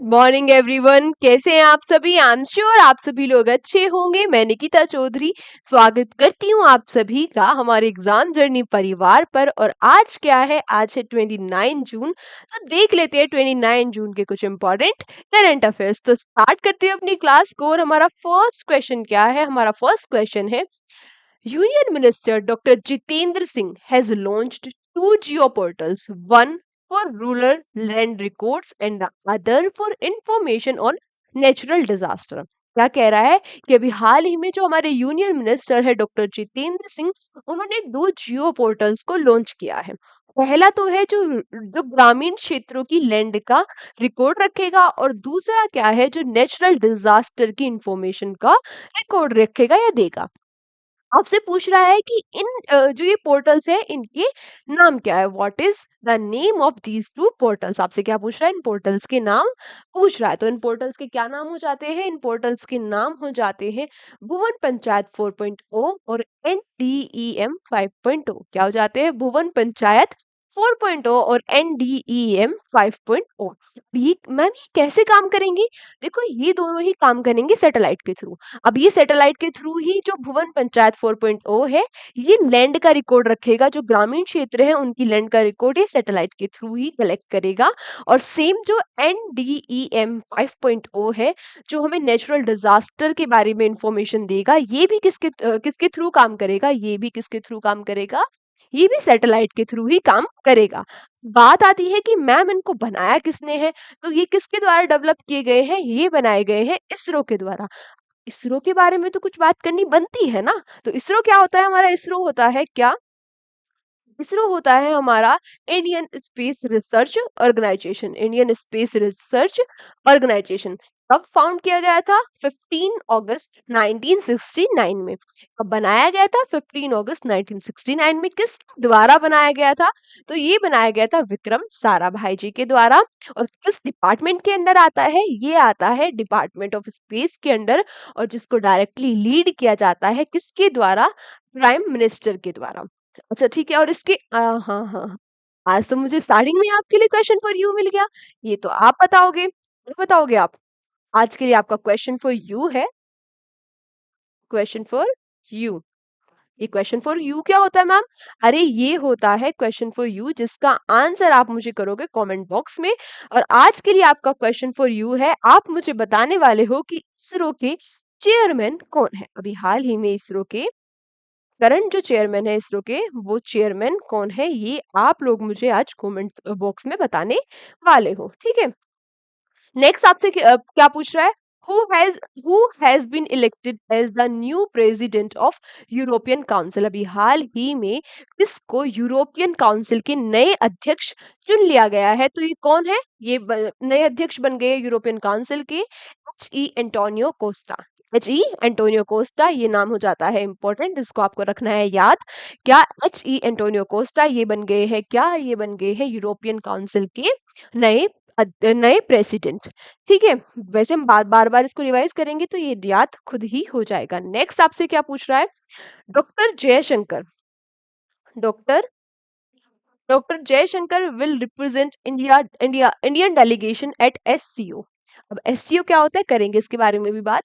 Morning everyone, कैसे हैं आप सभी। आई एम श्योर आप सभी लोग अच्छे होंगे। मैं निकिता चौधरी स्वागत करती हूँ आप सभी का हमारे एग्जाम जर्नी परिवार पर। और आज क्या है, आज है 29 जून। तो देख लेते हैं 29 जून के कुछ इंपॉर्टेंट करंट अफेयर्स। तो स्टार्ट करते हैं अपनी क्लास को। और हमारा फर्स्ट क्वेश्चन क्या है, हमारा फर्स्ट क्वेश्चन है, union minister doctor Jitendra Singh has launched two geo portals, one for rural land records and the other for information on natural disaster। क्या कह रहा है कि अभी हाल ही में जो हमारे यूनियन मिनिस्टर है डॉक्टर जितेंद्र सिंह, उन्होंने दो जियो पोर्टल्स को लॉन्च किया है। पहला तो है जो जो ग्रामीण क्षेत्रों की लैंड का रिकॉर्ड रखेगा, और दूसरा क्या है जो नेचुरल डिजास्टर की इंफॉर्मेशन का रिकॉर्ड रखेगा या देगा। आपसे पूछ रहा है कि इन जो ये पोर्टल्स है इनके नाम क्या है, what is the name of these two portals. आपसे क्या पूछ रहा है, इन पोर्टल्स के नाम पूछ रहा है। तो इन पोर्टल्स के क्या नाम हो जाते हैं, इन पोर्टल्स के नाम हो जाते हैं भुवन पंचायत 4.0 और NDEM 5.0। क्या हो जाते हैं, भुवन पंचायत 4.0 और NDEM 5.0। ये मैम ये कैसे काम करेंगे, देखो ये दोनों ही काम करेंगे सैटेलाइट के थ्रू। अब ये सैटेलाइट के थ्रू ही जो भुवन पंचायत 4.0 है, ये लैंड का रिकॉर्ड रखेगा। जो ग्रामीण क्षेत्र है उनकी लैंड का रिकॉर्ड ये सैटेलाइट के थ्रू ही कलेक्ट करेगा। और सेम जो NDEM 5.0 है, जो हमें नेचुरल डिजास्टर के बारे में इंफॉर्मेशन देगा, ये भी किसके थ्रू काम करेगा, ये भी किसके थ्रू काम करेगा, ये भी सैटेलाइट के थ्रू ही काम करेगा। बात आती है कि मैम इनको बनाया किसने है, तो ये किसके द्वारा डेवलप किए गए हैं, ये बनाए गए हैं इसरो के द्वारा। इसरो के बारे में तो कुछ बात करनी बनती है ना। तो इसरो क्या होता है, हमारा इसरो होता है क्या, इसरो होता है हमारा Indian Space Research Organisation. Indian Space Research Organisation कब फाउंड किया गया था, 15 अगस्त 1969 में। कब बनाया गया था, 15 अगस्त 1969 में। किस द्वारा बनाया गया था, तो ये बनाया गया था विक्रम साराभाई जी के द्वारा। और किस डिपार्टमेंट के अंदर आता है, ये आता है डिपार्टमेंट ऑफ स्पेस के अंदर। और जिसको डायरेक्टली लीड किया जाता है किसके द्वारा, प्राइम मिनिस्टर के द्वारा। अच्छा ठीक है। और इसके हाँ हाँ हाँ। आज तो मुझे स्टार्टिंग में आपके लिए क्वेश्चन फॉर यू मिल गया। ये तो आप बताओगे, क्या बताओगे आप। आज के लिए आपका क्वेश्चन फॉर यू है, क्वेश्चन फॉर यू। ये क्वेश्चन फॉर यू क्या होता है मैम, अरे ये होता है क्वेश्चन फॉर यू जिसका आंसर आप मुझे करोगे कमेंट बॉक्स में। और आज के लिए आपका क्वेश्चन फॉर यू है, आप मुझे बताने वाले हो कि इसरो के चेयरमैन कौन है। अभी हाल ही में इसरो के करंट जो चेयरमैन है इसरो के, वो चेयरमैन कौन है, ये आप लोग मुझे आज कमेंट बॉक्स में बताने वाले हो, ठीक है। नेक्स्ट आपसे क्या पूछ रहा है, who has who has been elected as the new president of European Council. अभी हाल ही में किसको यूरोपियन काउंसिल के नए अध्यक्ष चुन लिया गया है, तो ये कौन है, ये नए अध्यक्ष बन गए यूरोपियन काउंसिल के, एंटोनियो कोस्टा। एंटोनियो कोस्टा ये नाम हो जाता है इंपॉर्टेंट, इसको आपको रखना है याद। क्या एंटोनियो कोस्टा ये बन गए हैं, क्या ये बन गए हैं यूरोपियन काउंसिल के नए नए प्रेसिडेंट, ठीक है। वैसे हम बार बार इसको रिवाइज करेंगे तो ये याद खुद ही हो जाएगा। नेक्स्ट आपसे क्या पूछ रहा है, doctor Jaishankar doctor doctor Jaishankar will represent Indian delegation at SCO। अब SCO क्या होता है, करेंगे इसके बारे में भी बात।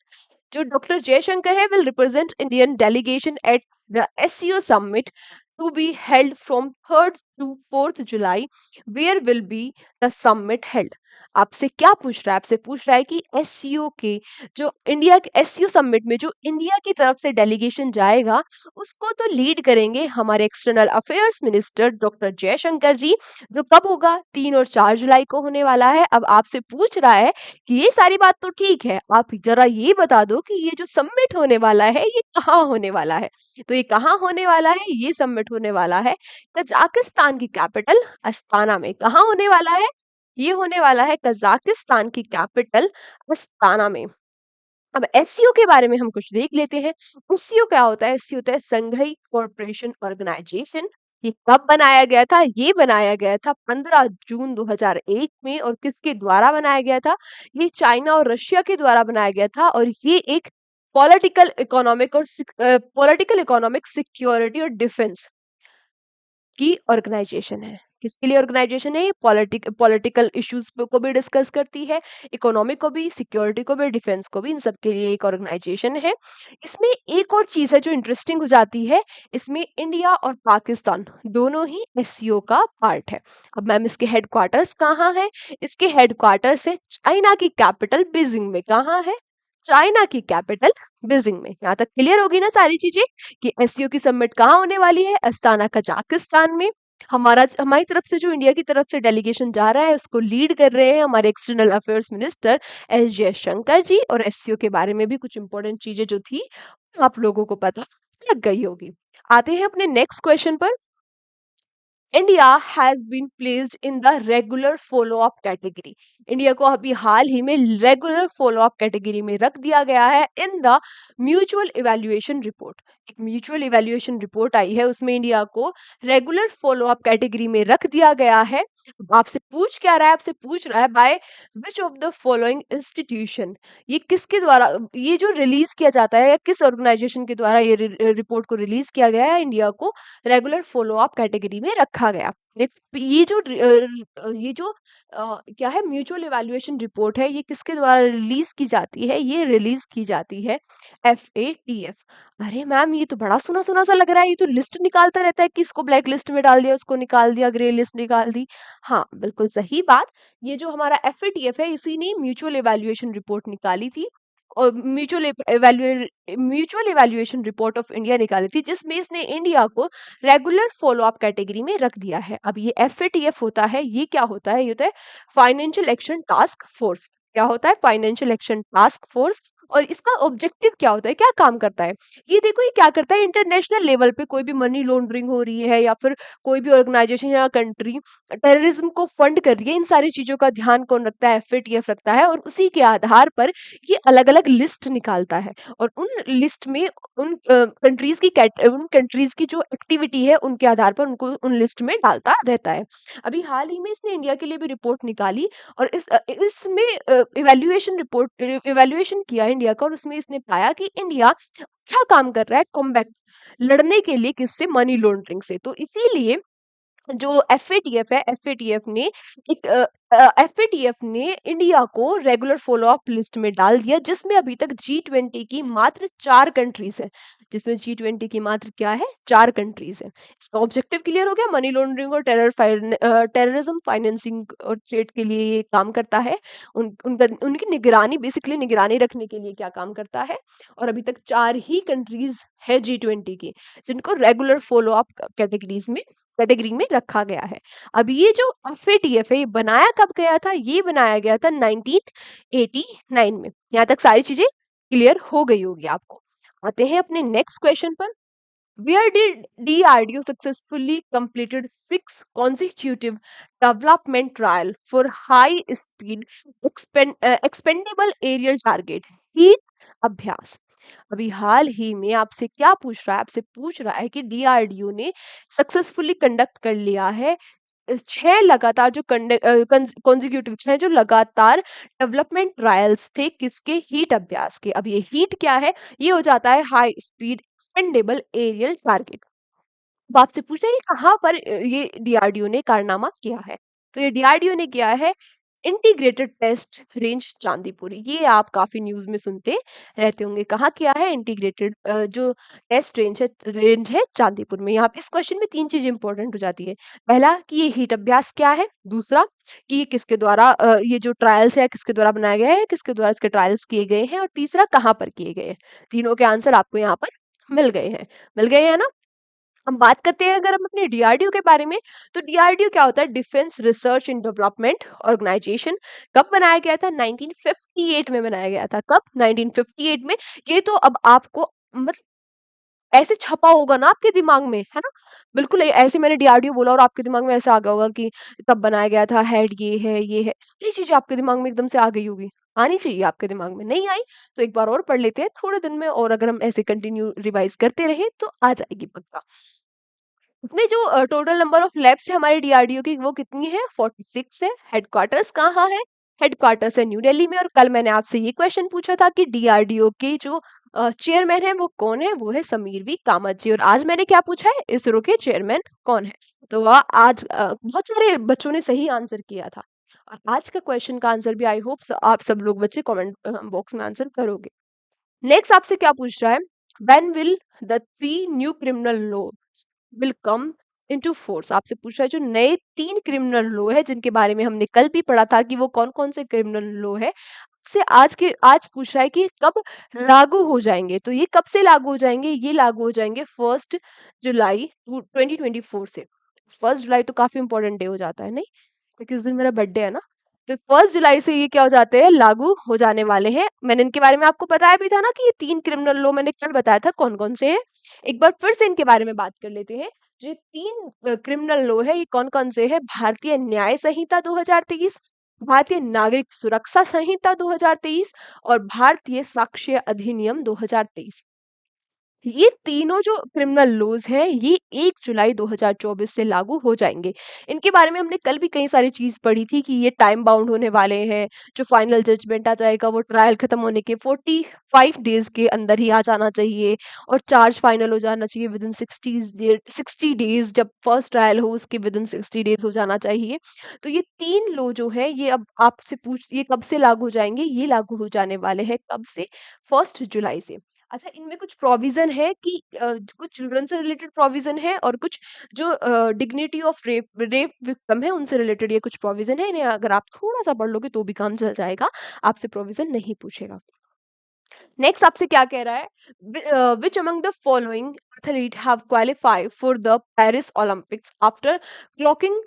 जो डॉक्टर जयशंकर है will represent Indian delegation at the SCO summit to be held from 3rd to 4th July, where will be the summit held. आपसे क्या पूछ रहा है, आपसे पूछ रहा है कि SCO के जो इंडिया के SCO समिट में जो इंडिया की तरफ से डेलीगेशन जाएगा, उसको तो लीड करेंगे हमारे external affairs minister doctor Jaishankar ji. जो कब होगा, 3 और 4 जुलाई को होने वाला है। अब आपसे पूछ रहा है कि ये सारी बात तो ठीक है, आप जरा ये बता दो कि ये जो समिट होने वाला है ये कहाँ होने वाला है। तो ये कहाँ होने वाला है, ये समिट होने वाला है कजाकिस्तान की कैपिटल अस्ताना में। कहाँ होने वाला है, ये होने वाला है कजाकिस्तान की कैपिटल अस्ताना में। अब SCO के बारे में हम कुछ देख लेते हैं। SCO क्या होता है, SCO होता है संघाई कॉर्पोरेशन ऑर्गेनाइजेशन। ये कब बनाया गया था, ये बनाया गया था 15 जून 2001 में। और किसके द्वारा बनाया गया था, ये चाइना और रशिया के द्वारा बनाया गया था। और ये एक पॉलिटिकल इकोनॉमिक सिक्योरिटी और डिफेंस की ऑर्गेनाइजेशन है। किसके लिए ऑर्गेनाइजेशन है ये? पॉलिटिकल इश्यूज को भी डिस्कस करती है, इकोनॉमिक को भी, सिक्योरिटी को भी, डिफेंस को भी, इन सब के लिए एक ऑर्गेनाइजेशन है। इसमें एक और चीज है जो इंटरेस्टिंग हो जाती है, इसमें इंडिया और पाकिस्तान दोनों ही एससीओ का पार्ट है। अब मैम इसके हेडक्वार्टर्स कहाँ है? इसके हेडक्वार्टर्स है चाइना की कैपिटल बीजिंग में। कहाँ है? चाइना की कैपिटल बीजिंग में। यहाँ तक क्लियर होगी ना सारी चीजें कि एससीओ की समिट कहाँ होने वाली है? अस्ताना कजाकिस्तान में। हमारी तरफ से जो इंडिया की तरफ से डेलीगेशन जा रहा है उसको लीड कर रहे हैं हमारे external affairs minister S Jaishankar ji. और एससीओ के बारे में भी कुछ इंपॉर्टेंट चीजें जो थी आप लोगों को पता लग गई होगी। आते हैं अपने नेक्स्ट क्वेश्चन पर। India has been placed in the regular follow up category. India को अभी हाल ही में रेगुलर फॉलो अप कैटेगरी में रख दिया गया है in the mutual evaluation report. एक म्यूचुअल इवैल्यूएशन रिपोर्ट आई है, उसमें इंडिया को रेगुलर फॉलो अप कैटेगरी में रख दिया गया है। अब आपसे पूछ क्या रहा है? आपसे पूछ रहा है by which of the following institution, ये किसके द्वारा ये जो रिलीज किया जाता है या किस ऑर्गेनाइजेशन के द्वारा ये रिपोर्ट को रिलीज किया गया है, इंडिया को रेगुलर फॉलो अप कैटेगरी में रखा गया। ये जो क्या है म्यूचुअल इवैल्यूएशन रिपोर्ट है, ये किसके द्वारा रिलीज की जाती है? ये रिलीज की जाती है FATF। अरे मैम ये तो बड़ा सुना सुना सा लग रहा है, ये तो लिस्ट निकालता रहता है कि इसको ब्लैक लिस्ट में डाल दिया, उसको निकाल दिया, ग्रे लिस्ट निकाल दी। हाँ बिल्कुल सही बात। ये जो हमारा FATF है, इसी ने म्यूचुअल इवैल्यूएशन रिपोर्ट निकाली थी और mutual evaluation report of India निकाली थी, जिसमें इसने इंडिया को रेगुलर फॉलो अप कैटेगरी में रख दिया है। अब ये FATF होता है, ये क्या होता है? ये होता है फाइनेंशियल एक्शन टास्क फोर्स। क्या होता है? Financial action task force. और इसका ऑब्जेक्टिव क्या होता है? क्या काम करता है? ये देखो ये क्या करता है, इंटरनेशनल लेवल पे कोई भी मनी लॉन्ड्रिंग हो रही है या फिर कोई भी ऑर्गेनाइजेशन या कंट्री टेररिज्म को फंड कर रही है, इन सारी चीजों का ध्यान कौन रखता है? FATF रखता है। और उसी के आधार पर ये अलग अलग लिस्ट निकालता है और उन लिस्ट में उन कंट्रीज की जो एक्टिविटी है उनके आधार पर उनको उन लिस्ट में डालता रहता है। अभी हाल ही में इसने इंडिया के लिए भी रिपोर्ट निकाली और इसमें इवैल्यूएशन किया इंडिया का, और उसमें इसने पाया कि इंडिया अच्छा काम कर रहा है कॉम्बैट लड़ने के लिए किससे? मनी लॉन्ड्रिंग से। तो इसीलिए जो FATF है, FATF ने इंडिया को रेगुलर फॉलो अप लिस्ट में डाल दिया, जिसमें अभी तक G20 की मात्र 4 कंट्रीज है। जिसमें G20 की मात्र क्या है? 4 कंट्रीज है। इसका ऑब्जेक्टिव क्लियर हो गया। मनी लॉन्ड्रिंग और टेररिज्म फाइनेंसिंग और ट्रेड के लिए ये काम करता है। उनकी निगरानी, बेसिकली निगरानी रखने के लिए क्या काम करता है। और अभी तक 4 ही कंट्रीज है G20 की जिनको रेगुलर फॉलो अप कैटेगरी में रखा गया है। अब ये जो FATF है, ये बनाया कब गया था? ये बनाया गया था 1989 में। यहाँ तक सारी चीजें क्लियर हो गई होगी आपको। आते हैं अपने नेक्स्ट क्वेश्चन पर। Where did DRDO successfully completed 6 consecutive development trial for high speed expendable aerial target heat अभ्यास? अभी हाल ही में आपसे क्या पूछ रहा है? आपसे पूछ रहा है कि DRDO ने सक्सेसफुली कंडक्ट कर लिया है 6 लगातार जो कॉन्जिक्यूटिव 6 जो लगातार डेवलपमेंट ट्रायल्स थे, किसके? हीट अभ्यास के। अब ये हीट क्या है? ये हो जाता है high speed expendable aerial target. अब आपसे पूछ रहे हैं कि कहाँ पर ये DRDO ने कारनामा किया है? तो ये DRDO ने किया है इंटीग्रेटेड टेस्ट रेंज चांदीपुर। ये आप काफी न्यूज में सुनते रहते होंगे। कहाँ किया है? इंटीग्रेटेड जो टेस्ट रेंज है चांदीपुर में। यहाँ पे इस क्वेश्चन में 3 चीजें इंपॉर्टेंट हो जाती है। पहला कि ये हीट अभ्यास क्या है, दूसरा कि ये किसके द्वारा ये जो ट्रायल्स है किसके द्वारा बनाया गया है, किसके द्वारा इसके ट्रायल्स किए गए हैं, और तीसरा कहाँ पर किए गए हैं। तीनों के आंसर आपको यहाँ पर मिल गए हैं ना। हम बात करते हैं अगर हम अपने DRDO के बारे में, तो DRDO क्या होता है? Defence Research and Development Organisation. कब बनाया गया था? 1958 में बनाया गया था। कब? 1958 में। ये तो अब आपको मतलब ऐसे छपा होगा ना आपके दिमाग में, है ना? बिल्कुल ऐसे मैंने DRDO बोला और आपके दिमाग में ऐसा आ गया होगा कि तब बनाया गया था, हेड ये है, सारी चीजें आपके दिमाग में एकदम से आ गई होगी। आनी चाहिए आपके दिमाग में, नहीं आई तो एक बार और पढ़ लेते हैं थोड़े दिन में, और अगर हम ऐसे कंटिन्यू रिवाइज करते रहे तो आ जाएगी पक्का। इसमें जो टोटल नंबर ऑफ लैब्स है हमारे DRDO की, वो कितनी है? 46 है। हेडक्वार्टर्स कहाँ है? हेडक्वार्टर्स है न्यू दिल्ली में। और कल मैंने आपसे ये क्वेश्चन पूछा था कि डीआरडीओ के जो चेयरमैन है वो कौन है, वो है समीर वी कामत जी। और आज मैंने क्या पूछा है, इसरो के चेयरमैन कौन है। तो वह आज बहुत सारे बच्चों ने सही आंसर किया था। और आज का क्वेश्चन का आंसर भी आई होप आप सब लोग बच्चे कमेंट बॉक्स में आंसर करोगे। नेक्स्ट आपसे क्या पूछ रहा है, when will the 3 new criminal law will come into force. आपसे पूछ रहा है जो नए 3 क्रिमिनल लॉ है जिनके बारे में हमने कल भी पढ़ा था कि वो कौन कौन से क्रिमिनल लॉ है, से आज पूछ रहा है कि कब लागू हो जाएंगे। तो ये कब से लागू हो जाएंगे, ये लागू हो जाएंगे 1 जुलाई 2024 से। 1 जुलाई तो काफी इंपॉर्टेंट डे हो जाता है नहीं, क्योंकि उस दिन मेरा बर्थडे है ना। तो 1 जुलाई से ये क्या हो जाते हैं, लागू हो जाने वाले हैं। मैंने इनके बारे में आपको बताया भी था ना कि ये 3 क्रिमिनल लॉ मैंने कल बताया था कौन कौन से हैं। एक बार फिर से इनके बारे में बात कर लेते हैं। जो 3 क्रिमिनल लॉ है ये कौन कौन से है, भारतीय न्याय संहिता 2023, भारतीय नागरिक सुरक्षा संहिता 2023 और भारतीय साक्ष्य अधिनियम 2023। ये तीनों जो क्रिमिनल लॉज हैं ये 1 जुलाई 2024 से लागू हो जाएंगे। इनके बारे में हमने कल भी कई सारी चीज पढ़ी थी कि ये टाइम बाउंड होने वाले हैं। जो फाइनल जजमेंट आ जाएगा वो ट्रायल खत्म होने के 45 डेज के अंदर ही आ जाना चाहिए। और चार्ज फाइनल हो जाना चाहिए विद इन 60 डेज। जब फर्स्ट ट्रायल हो उसके विद इन 60 डेज हो जाना चाहिए। तो ये 3 लॉ जो है ये अब आपसे पूछ, ये कब से लागू हो जाएंगे, ये लागू हो जाने वाले हैं कब से, 1 जुलाई से। अच्छा, इनमें कुछ प्रोविजन है कि कुछ चिल्ड्रन से रिलेटेड प्रोविजन है और कुछ जो dignity of rape rape victim है उनसे रिलेटेड ये कुछ प्रोविजन है। इन्हें अगर आप थोड़ा सा पढ़ लोगे तो भी काम चल जाएगा, आपसे प्रोविजन नहीं पूछेगा। नेक्स्ट आपसे क्या कह रहा है, which among the following athlete have qualified for the Paris Olympics after clocking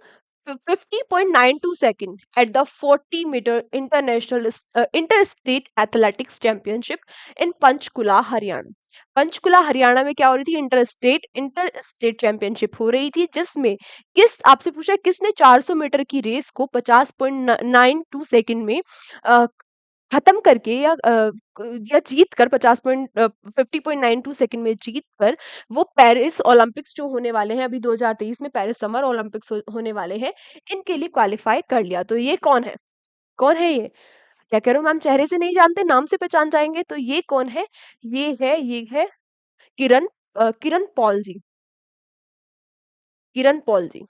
50.92 second at the 40 metre international interstate athletics championship in Panchkula Haryana. Panchkula Haryana में क्या हो रही थी, इंटर स्टेट चैंपियनशिप हो रही थी, जिसमें किस आपसे पूछा है किसने 400 मीटर की रेस को 50.92 सेकंड में खत्म करके या जीत कर 50.92 सेकंड में जीत कर वो पेरिस ओलंपिक्स जो होने वाले हैं अभी 2023 में, पेरिस समर ओलंपिक्स होने वाले हैं, इनके लिए क्वालिफाई कर लिया। तो ये कौन है, कौन है ये, क्या कह रहा हूँ मैम, चेहरे से नहीं जानते नाम से पहचान जाएंगे। तो ये कौन है, ये है किरण किरण पॉल जी, किरण पॉल जी।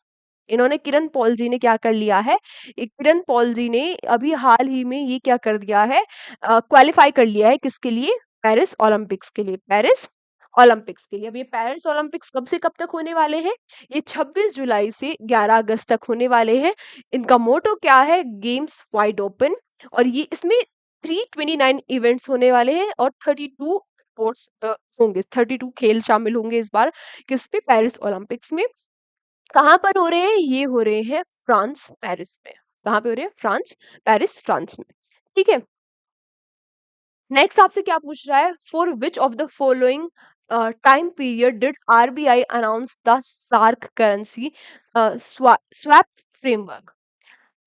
इन्होंने किरण पॉल जी ने क्या कर लिया है, किरण पॉल जी ने अभी हाल ही में ये क्या कर दिया है, क्वालिफाई कर लिया है किसके लिए, पेरिस ओलंपिक्स के लिए, पेरिस ओलंपिक्स के लिए। अब ये पेरिस ओलंपिक्स कब से कब तक होने वाले हैं, ये 26 जुलाई से 11 अगस्त तक होने वाले हैं। इनका मोटो क्या है, गेम्स वाइड ओपन। और ये इसमें 329 इवेंट्स होने वाले हैं और 32 स्पोर्ट्स होंगे, 32 खेल शामिल होंगे इस बार किस पे, पेरिस ओलंपिक्स में। कहाँ पर हो रहे हैं, ये हो रहे हैं फ्रांस पेरिस में। कहाँ पे हो रहे हैं, फ्रांस पेरिस फ्रांस में। ठीक है, नेक्स्ट आपसे क्या पूछ रहा है, for which of the following time period did RBI announce the SAARC currency swap framework.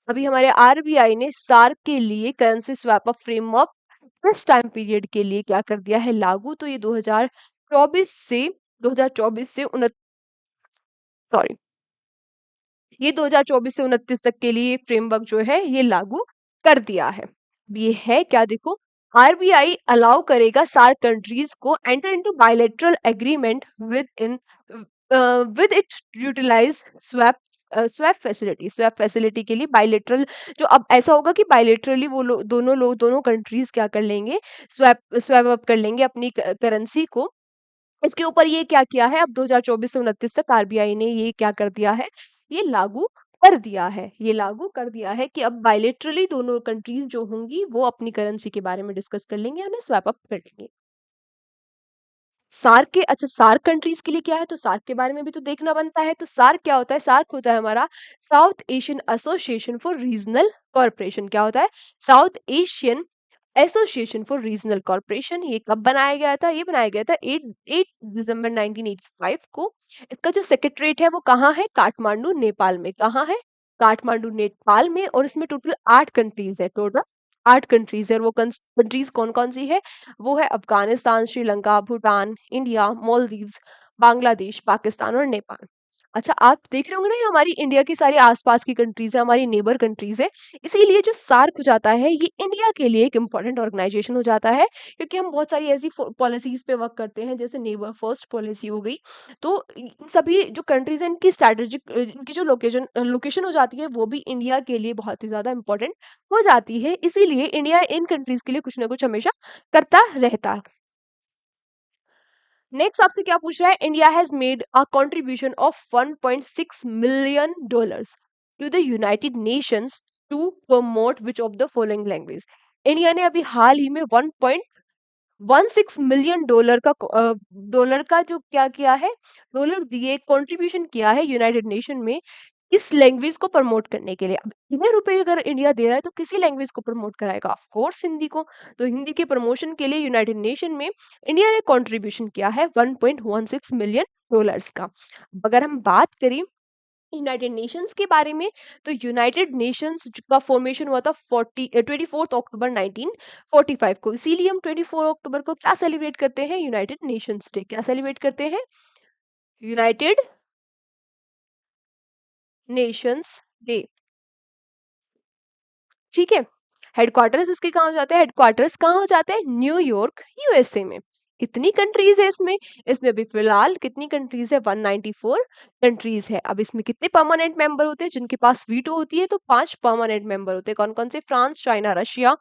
अभी हमारे आरबीआई ने सार्क के लिए करेंसी स्वैप फ्रेमवर्क किस टाइम पीरियड के लिए क्या कर दिया है लागू। तो ये 2024 से 2024 से 29, सॉरी, ये 2024 से 29 तक के लिए फ्रेमवर्क जो है ये लागू कर दिया है। ये है क्या, देखो, आरबीआई अलाउ करेगा सार्क कंट्रीज को enter into bilateral agreement with it utilize swap swap facility के लिए बायलैटरल। जो अब ऐसा होगा कि बायलैटरली वो दोनों कंट्रीज क्या कर लेंगे, स्वैप स्वैप अप कर लेंगे अपनी करेंसी को। इसके ऊपर ये क्या किया है, अब 2024 से 29 तक आरबीआई ने ये क्या कर दिया है, ये लागू कर दिया है। ये लागू कर दिया है कि अब बायलेटरली दोनों कंट्रीज जो होंगी वो अपनी करेंसी के बारे में डिस्कस कर लेंगे, उन्हें स्वैप अप कर लेंगे। सार्क के, अच्छा सार्क कंट्रीज के लिए क्या है, तो सार्क के बारे में भी तो देखना बनता है। तो सार्क क्या होता है, सार्क होता है हमारा south Asian association for regional corporation. क्या होता है, south Asian association for regional corporation. ये कब बनाया गया था, ये बनाया गया था 8 दिसंबर 1985 को। इसका जो सेक्रेटरीट है वो कहाँ है, काठमांडू नेपाल में। कहाँ है, काठमांडू नेपाल में। और इसमें टोटल 8 कंट्रीज है, टोटल 8 कंट्रीज है। और वो कंट्रीज कौन कौन सी है, वो है अफगानिस्तान, श्रीलंका, भूटान, इंडिया, मालदीव्स, बांग्लादेश, पाकिस्तान और नेपाल। अच्छा, आप देख रहे होंगे ना, ये हमारी इंडिया की सारी आस-पास की कंट्रीज़ है, हमारी नेबर कंट्रीज़ है। इसीलिए जो सार्क हो जाता है, ये इंडिया के लिए एक इम्पोर्टेंट ऑर्गनाइज़ेशन हो जाता है, क्योंकि हम बहुत सारी ऐसी पॉलिसीज़ पे वर्क करते हैं, जैसे नेबर फर्स्ट पॉलिसी हो गई। तो इन सभी जो कंट्रीज़ हैं, इनकी स्ट्रैटेजिक इनकी जो लोकेशन हो जाती है, वो भी इंडिया के लिए बहुत ही ज़्यादा इम्पोर्टेंट हो जाती है। इसीलिए इंडिया इन कंट्रीज़ के लिए कुछ ना कुछ हमेशा करता रहता है। नेक्स्ट आपसे क्या पूछ रहा है, India has made a contribution of 1.6 million dollars to the United Nations to promote which of the following language. India ने अभी हाल ही में 1.16 मिलियन डॉलर का जो क्या किया है, डॉलर दिए कंट्रीब्यूशन किया है यूनाइटेड नेशन में इस लैंग्वेज को प्रमोट करने के लिए। अब इतने रुपए अगर इंडिया दे रहा है तो किसी लैंग्वेज को प्रमोट कराएगा, ऑफ कोर्स हिंदी को। तो हिंदी के प्रमोशन के लिए यूनाइटेड नेशन में इंडिया ने कंट्रीब्यूशन किया है 1.16 मिलियन डॉलर्स का। अब अगर हम बात करें यूनाइटेड नेशंस के बारे में, तो यूनाइटेड नेशंस का फॉर्मेशन हुआ था 24 अक्टूबर 1945 को। इसीलिए हम 24 अक्टूबर को क्या सेलिब्रेट करते हैं, यूनाइटेड नेशंस डे। क्या सेलिब्रेट करते हैं, यूनाइटेड नेशंस डे। ठीक है। हेडक्वार्टर्स इसके कहाँ हो जाते हैं, हेडक्वार्टर्स कहाँ हो जाते हैं, न्यूयॉर्क यूएसए में। कितनी कंट्रीज है इसमें, इसमें अभी फिलहाल कितनी कंट्रीज है, 194 कंट्रीज है। अब इसमें कितने परमानेंट मेंबर होते हैं, जिनके पास वीटो होती है तो 5 परमानेंट मेंबर होते हैं। कौन कौन से, फ्रांस, चाइना, रशिया,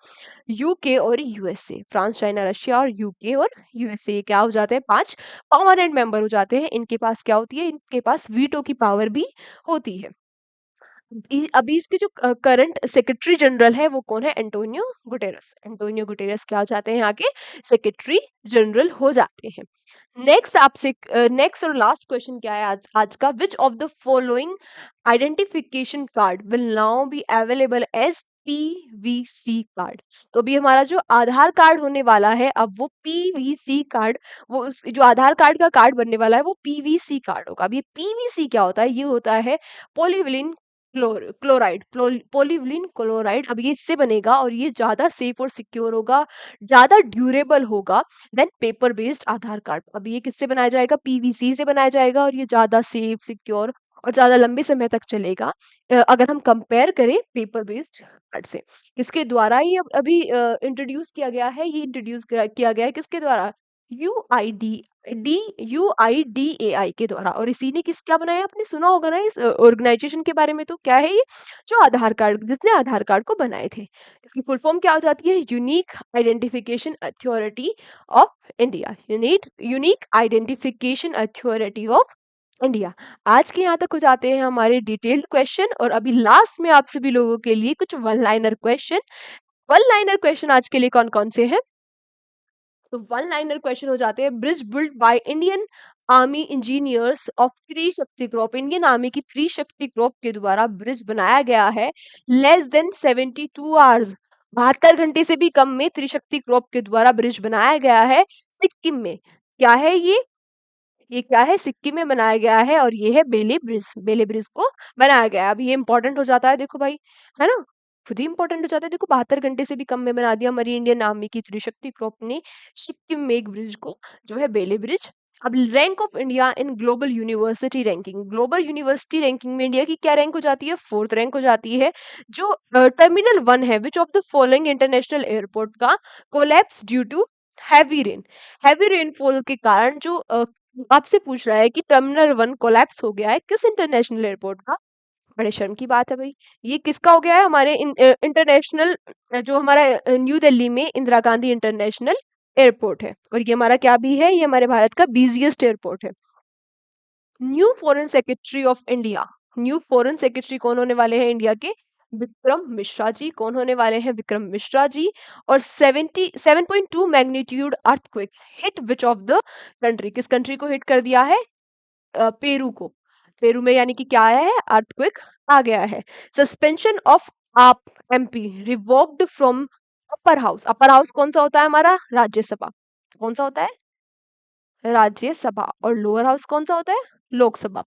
यूके और यूएसए। फ्रांस, चाइना, रशिया और यूके और यूएसए क्या हो जाते हैं, 5 परमानेंट मेंबर हो जाते हैं। इनके पास क्या होती है, इनके पास वीटो की पावर भी होती है। अभी इसके जो करंट सेक्रेटरी जनरल है वो कौन है, एंटोनियो गुटेरस। एंटोनियो गुटेरस क्या हो जाते हैं, यहाँ के सेक्रेटरी जनरल हो जाते हैं। नेक्स्ट आपसे नेक्स्ट और लास्ट क्वेश्चन क्या है आज आज का, which of the following identification card will now be available as PVC card. तो अभी हमारा जो आधार कार्ड होने वाला है, अब वो पीवीसी कार्ड, जो आधार कार्ड का कार्ड बनने वाला है वो पीवीसी कार्ड होगा। अब ये पीवीसी क्या होता है, ये होता है पोलिविलिन क्लोराइड, पोलिविलिन क्लोराइड। अब ये इससे बनेगा और ये ज्यादा सेफ और सिक्योर होगा, ज्यादा ड्यूरेबल होगा देन पेपर बेस्ड आधार कार्ड। अब ये किससे बनाया जाएगा, पीवीसी से बनाया जाएगा, और ये ज्यादा सेफ, सिक्योर और ज्यादा लंबे समय तक चलेगा अगर हम कंपेयर करें पेपर बेस्ड कार्ड से। किसके द्वारा ये अभी इंट्रोड्यूस किया गया है, ये इंट्रोड्यूस किया गया है किसके द्वारा, यूआईडी डी यूआईडीएआई के द्वारा। और इसी ने किस क्या बनाया, आपने सुना होगा ना इस ऑर्गेनाइजेशन के बारे में। तो क्या है ये, जो आधार कार्ड, जितने आधार कार्ड को बनाए थे, इसकी फुल फॉर्म क्या हो जाती है, unique identification authority of India. Unique identification authority of India. आज के यहाँ तक हो जाते हैं हमारे डिटेल्ड क्वेश्चन, और अभी लास्ट में आप सभी लोगों के लिए कुछ one liner question. One liner question आज के लिए कौन कौन से हैं, तो वन लाइनर क्वेश्चन हो जाते हैं, bridge built by Indian Army engineers of Trishakti group. Indian Army की त्रिशक्ति ग्रुप के द्वारा ब्रिज बनाया गया है लेस देन 72 आवर्स, 72 घंटे से भी कम में त्रिशक्ति ग्रुप के द्वारा ब्रिज बनाया गया है सिक्किम में। क्या है ये क्या है, सिक्किम में बनाया गया है, और ये है बेले ब्रिज। बेले ब्रिज को बनाया गया है। अब ये इंपॉर्टेंट हो जाता है, देखो भाई, है ना, खुद ही इंपॉर्टेंट हो जाता है। देखो 72 घंटे से भी कम में बना दिया हमारी इंडियन आर्मी की त्रिशक्ति ग्रुप ने सिक्किम में एक ब्रिज को, जो है बेले ब्रिज। अब rank of India in global university ranking, global university ranking में इंडिया की क्या रैंक हो जाती है, 4th रैंक हो जाती है। जो टर्मिनल 1 है, which of the following international airport का collapse due to heavy rain. Heavy rainfall के कारण जो आपसे पूछ रहा है कि टर्मिनल 1 कोलैप्स हो गया है किस इंटरनेशनल एयरपोर्ट का। बड़े शर्म की बात है भाई, ये किसका हो गया है, हमारे इंटरनेशनल जो हमारा न्यू दिल्ली में इंदिरा गांधी इंटरनेशनल एयरपोर्ट है, और ये हमारा क्या भी है, ये हमारे भारत का बिजिएस्ट एयरपोर्ट है। New foreign secretary of India, new foreign secretary कौन होने वाले हैं इंडिया के, विक्रम मिश्रा जी। कौन होने वाले हैं, विक्रम मिश्रा जी। और 77.2 magnitude earthquake hit which of the country, किस कंट्री को हिट कर दिया है, पेरू को। पेरू में यानी कि क्या आया है, अर्थक्वेक आ गया है। सस्पेंशन ऑफ आप MP revoked from upper house. Upper house कौन सा होता है हमारा, राज्यसभा। कौन सा होता है, राज्यसभा। और लोअर हाउस कौन सा होता है, लोकसभा।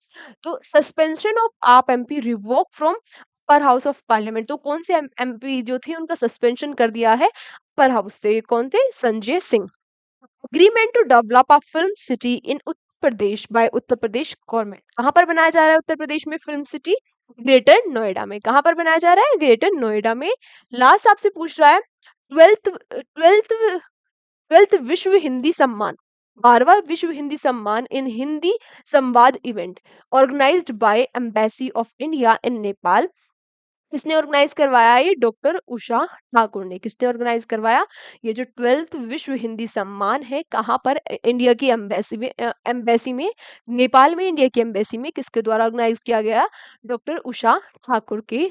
तो सस्पेंशन ऑफ आप MP revoke from upper house of parliament. तो कौन से एमपी जो थे उनका सस्पेंशन कर दिया है अपर हाउस से, कौन थे, Sanjay Singh. Agreement to develop a film city in Pradesh by Uttar Pradesh government. कहाँ पर बनाया जा रहा है उत्तर प्रदेश में फिल्म सिटी? ग्रेटर नोएडा में। कहाँ पर बनाया जा रहा है? ग्रेटर नोएडा में। लास्ट आपसे पूछ रहा है ट्वेल्थ ट्वेल्थ ट्वेल्थ विश्व हिंदी सम्मान, 12वां विश्व हिंदी सम्मान in Hindi Samvad event organized by embassy of India in Nepal. किसने ऑर्गेनाइज करवाया? ये डॉक्टर उषा ठाकुर ने। किसने ऑर्गेनाइज करवाया? ये जो 12th विश्व हिंदी सम्मान है, कहाँ पर? इंडिया की एम्बेसी में, नेपाल में इंडिया की एम्बेसी में किसके द्वारा ऑर्गेनाइज किया गया? डॉक्टर उषा ठाकुर के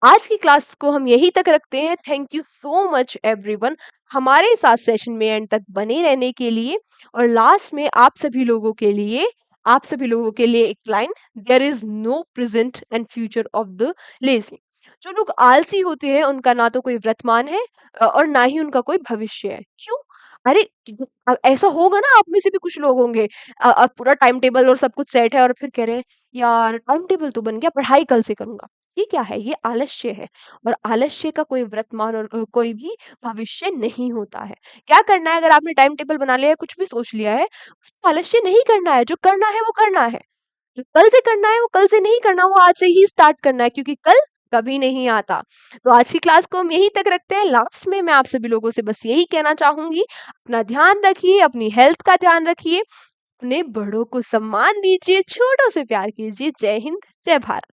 आज की क्लास को हम यहीं तक रखते हैं। Thank you so much everyone हमारे साथ सेशन में एंड तक बने रहने के लिए। और लास्ट में आप सभी लोगों के लिए एक line, there is no present and future of the lazy. जो लोग आलसी होते हैं उनका ना तो कोई वर्तमान है और ना ही उनका कोई भविष्य है। क्यों? अरे ऐसा होगा ना, आप में से भी कुछ लोग होंगे पूरा टाइम टेबल और सब कुछ सेट है और फिर कह रहे हैं यार टाइम टेबल तो बन गया, पढ़ाई कल से करूंगा। ये क्या है? ये आलस्य है। और आलस्य का कोई वर्तमान और कोई भी भविष्य नहीं होता है। क्या करना है? अगर आपने टाइम टेबल बना लिया है, कुछ भी सोच लिया है, उसमें आलस्य नहीं करना है। जो करना है वो करना है। जो कल से करना है वो कल से नहीं करना, वो आज से ही स्टार्ट करना है, क्योंकि कल कभी नहीं आता। तो आज की क्लास को हम यहीं तक रखते हैं। लास्ट में मैं आप सभी लोगों से बस यही कहना चाहूंगी, अपना ध्यान रखिए, अपनी हेल्थ का ध्यान रखिए, अपने बड़ों को सम्मान दीजिए, छोटों से प्यार कीजिए। जय हिंद, जय भारत।